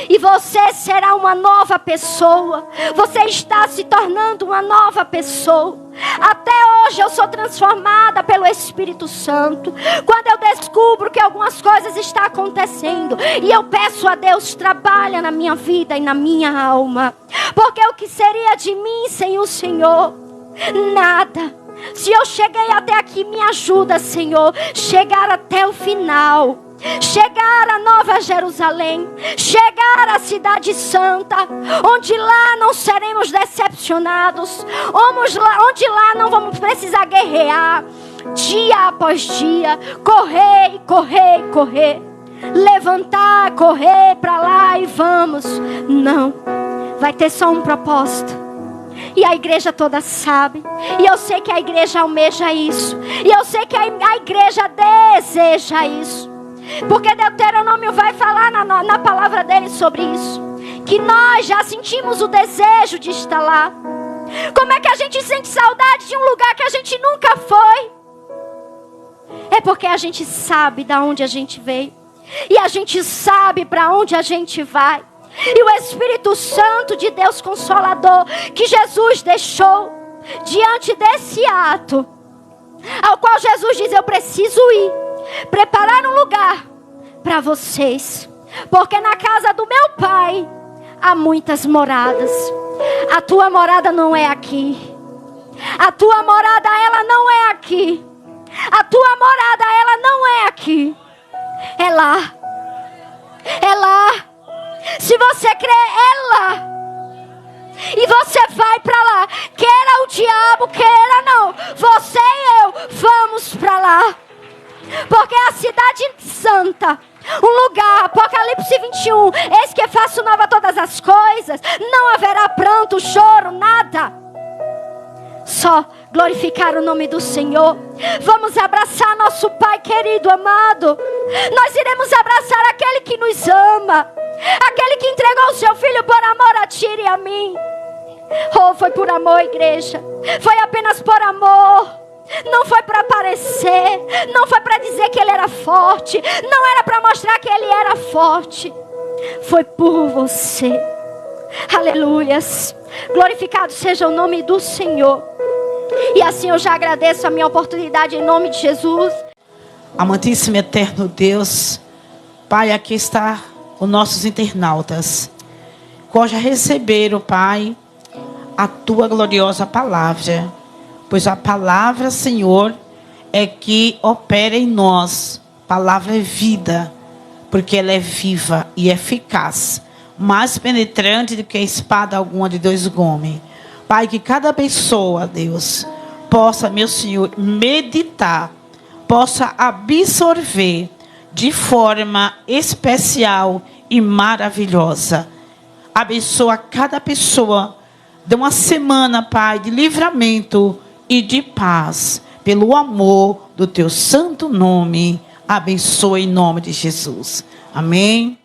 E você será uma nova pessoa. Você está se tornando uma nova pessoa. Até hoje eu sou transformada pelo Espírito Santo. Quando eu descubro que algumas coisas estão acontecendo, e eu peço a Deus, trabalha na minha vida e na minha alma. Porque o que seria de mim sem o Senhor? Nada. Se eu cheguei até aqui, me ajuda, Senhor, chegar até o final. Chegar a Nova Jerusalém, chegar à Cidade Santa, onde lá não seremos decepcionados, onde lá não vamos precisar guerrear, dia após dia, correr, correr, correr, levantar, correr para lá e vamos. Não, vai ter só um propósito. E a igreja toda sabe. E eu sei que a igreja almeja isso. E eu sei que a igreja deseja isso. Porque Deuteronômio vai falar na palavra dele sobre isso. Que nós já sentimos o desejo de estar lá. Como é que a gente sente saudade de um lugar que a gente nunca foi? É porque a gente sabe de onde a gente veio. E a gente sabe para onde a gente vai. E o Espírito Santo de Deus Consolador que Jesus deixou diante desse ato, ao qual Jesus diz: eu preciso ir preparar um lugar para vocês, porque na casa do meu Pai há muitas moradas. A tua morada não é aqui. A tua morada, ela não é aqui. A tua morada, ela não é aqui. É lá. É lá. Se você crê, é lá. E você vai para lá. Queira o diabo, queira não. Você e eu vamos para lá. Porque a cidade santa, um lugar, Apocalipse 21, eis que faço nova todas as coisas. Não haverá pranto, choro, nada. Só glorificar o nome do Senhor. Vamos abraçar nosso Pai querido, amado. Nós iremos abraçar aquele que nos ama, aquele que entregou o seu Filho por amor a ti e a mim. Oh, foi por amor, igreja. Foi apenas por amor. Não foi para aparecer. Não foi para dizer que ele era forte. Não era para mostrar que ele era forte. Foi por você. Aleluias. Glorificado seja o nome do Senhor. E assim eu já agradeço a minha oportunidade em nome de Jesus. Amantíssimo eterno Deus, Pai, aqui está os nossos internautas, que já receberam, Pai, a tua gloriosa palavra. Pois a palavra, Senhor, é que opera em nós. A palavra é vida, porque ela é viva e eficaz, mais penetrante do que a espada alguma de dois gumes. Pai, que cada pessoa, Deus, possa, meu Senhor, meditar, possa absorver de forma especial e maravilhosa. Abençoa cada pessoa. Dê uma semana, Pai, de livramento e de paz, pelo amor do teu santo nome. Abençoe em nome de Jesus. Amém.